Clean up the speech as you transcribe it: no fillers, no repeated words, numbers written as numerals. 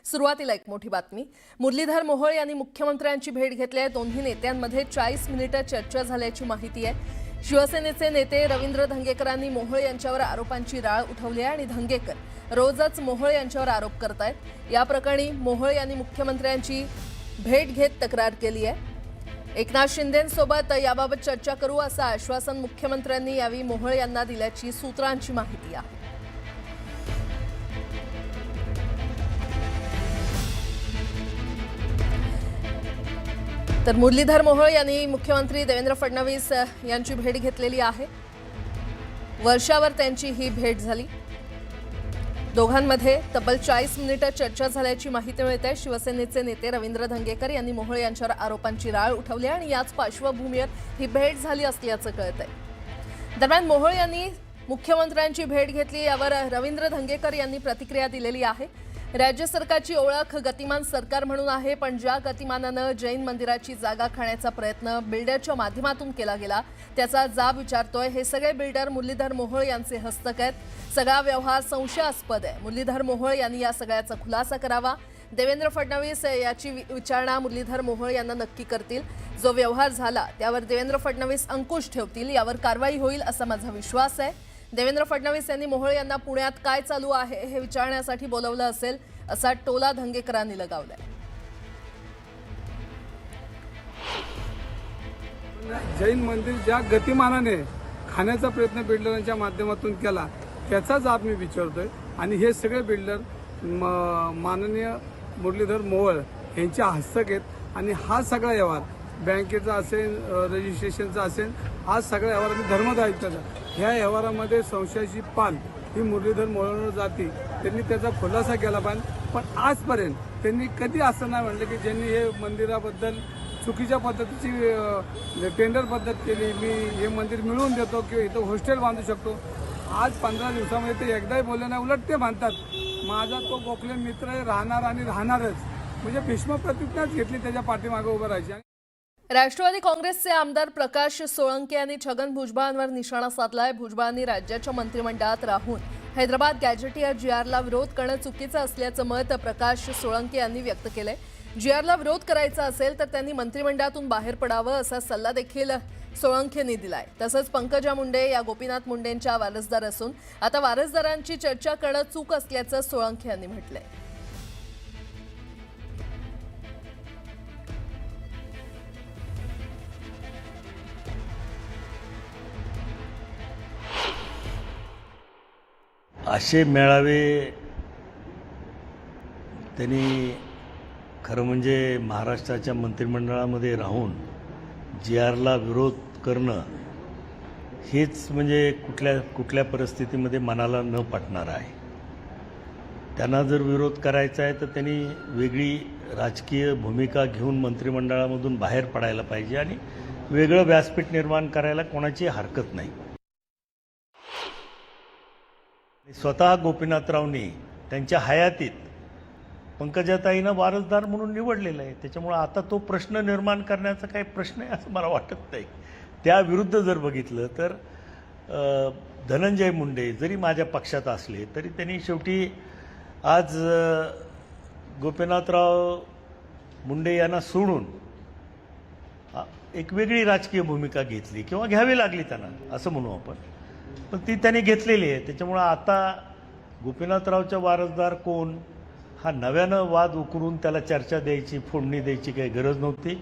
सुरुवातीला एक मोठी बातमी। मुरलीधर मोहोळ यांनी मुख्यमंत्र्यांची भेट घेतली आहे। दोन्ही नेत्यांमध्ये 40 मिनिटे चर्चा झाल्याची माहिती आहे। शिवसेनेचे नेते रवींद्र धंगेकरांनी मोहोळ यांच्यावर आरोपांची राळ उठवली आहे आणि धंगेकर रोजच मोहोळ यांच्यावर आरोप करतायत। या प्रकरणी मोहोळ यांनी मुख्यमंत्र्यांची भेट घेत तक्रार केली आहे। एकनाथ शिंदेंसोबत याबाबत चर्चा करू असं आश्वासन मुख्यमंत्र्यांनी यावेळी मोहोळ यांना दिल्याची सूत्रांची माहिती आहे। तर मुरलीधर मोहोळ यांनी मुख्यमंत्री देवेंद्र फडणवीस यांची भेट घेतलेली आहे। वर्षावर त्यांची ही भेट झाली। दोघांमध्ये तब्बल 40 मिनिटे चर्चा झाल्याची माहिती मिळते। शिवसेनेचे नेते रवींद्र धंगेकर यांनी मोहोळ यांच्यावर आरोपांची राळ उठवली आणि याच पार्श्वभूमीवर ही भेट झाली असल्याचं कळतंय। दरम्यान मोहोळ यांनी मुख्यमंत्र्यांची भेट घेतली, यावर रवींद्र धंगेकर यांनी प्रतिक्रिया दिलेली आहे। राज्य सरकारची ओळख गतिमान सरकार म्हणून आहे, पण ज्या गतिमानानं जैन मंदिराची जागा खाण्याचा प्रयत्न बिल्डरच्या माध्यमातून केला गेला त्याचा जाब विचारतोय। हे सगळे बिल्डर मुरलीधर मोहोळ यांचे हस्तक आहेत। सगळा व्यवहार संशयास्पद आहे। मुरलीधर मोहोळ यांनी या सगळ्याचा खुलासा करावा। देवेंद्र फडणवीस याची विचारणा मुरलीधर मोहोळ यांना नक्की करतील। जो व्यवहार झाला त्यावर देवेंद्र फडणवीस अंकुश ठेवतील, यावर कारवाई होईल असा माझा विश्वास आहे। देवेंद्र फडणवीस यांनी मोहोळ यांना पुण्यात काय चालू आहे हे विचारण्यासाठी बोलवलं असेल असा टोला धंगेकरांनी लगावलाय। जैन मंदिर ज्या गतिमानाने खाण्याचा प्रयत्न बिल्डरांच्या माध्यमातून केला त्याचा जाब मी विचारतोय आणि हे सगळे बिल्डर माननीय मुरलीधर मोहोळ यांच्या हस्तक आहेत आणि हा सगळा व्यवहार बँकेचा असेल, रजिस्ट्रेशनचा असेल, हा सगळा व्यवहार मी धर्मदायित्वाचा ह्या व्यवहारामध्ये संशयाची पाल ही मुरलीधर मोहोळवर जाती। त्यांनी त्याचा खुलासा केला पाहिजे, पण आजपर्यंत त्यांनी कधी असं नाही म्हटलं की ज्यांनी हे मंदिराबद्दल चुकीच्या पद्धतीची टेंडर पद्धत केली, मी हे मंदिर मिळवून देतो किंवा इथं हॉस्टेल बांधू शकतो। आज 15 दिवसामध्ये ते एकदाही बोलले नाही, उलट ते म्हणतात माझा तो गोखले मित्र आहे, राहणार आणि राहणारच। म्हणजे भीष्म प्रतिज्ञाच घेतली त्याच्या पाठीमागे उभं राहायची। राष्ट्रवादी काँग्रेसचे आमदार प्रकाश सोळंके यांनी छगन भुजबळांवर निशाणा साधलाय। भुजबळांनी राज्याच्या मंत्रिमंडळात राहून हैदराबाद गॅजेटियर जीआरला विरोध करणं चुकीचं असल्याचं मत प्रकाश सोळंके यांनी व्यक्त केलंय। जीआरला विरोध करायचा असेल तर त्यांनी मंत्रिमंडळातून बाहेर पडावं असा सल्ला देखील सोळंकेंनी दिलाय। तसंच पंकजा मुंडे या गोपीनाथ मुंडेंच्या वारसदार असून आता वारसदारांची चर्चा करणं चूक असल्याचं सोळंके यांनी म्हटलंय। असे मेळावे त्यांनी खरं म्हणजे महाराष्ट्राच्या मंत्रिमंडळामध्ये राहून जीआरला विरोध करणं हेच म्हणजे कुठल्या परिस्थितीमध्ये मनाला न पटणार आहे। त्यांना जर विरोध करायचा आहे तर त्यांनी वेगळी राजकीय भूमिका घेऊन मंत्रिमंडळामधून बाहेर पडायला पाहिजे आणि वेगळं व्यासपीठ निर्माण करायला कोणाची हरकत नाही। स्वतः गोपीनाथरावनी त्यांच्या हयातीत पंकजाताईंना वारसदार म्हणून निवडलेलं आहे। त्याच्यामुळे आता तो प्रश्न निर्माण करण्याचा काही प्रश्न आहे असं मला वाटत नाही। त्याविरुद्ध जर बघितलं तर धनंजय मुंडे जरी माझ्या पक्षात असले तरी त्यांनी शेवटी आज गोपीनाथराव मुंडे यांना सोडून एक वेगळी राजकीय भूमिका घेतली किंवा घ्यावी लागली त्यांना असं म्हणू आपण, पण ती त्यांनी घेतलेली आहे। त्याच्यामुळं आता गोपीनाथरावच्या वारसदार कोण हा नव्यानं वाद उकरून त्याला चर्चा द्यायची, फोडणी द्यायची काही गरज नव्हती।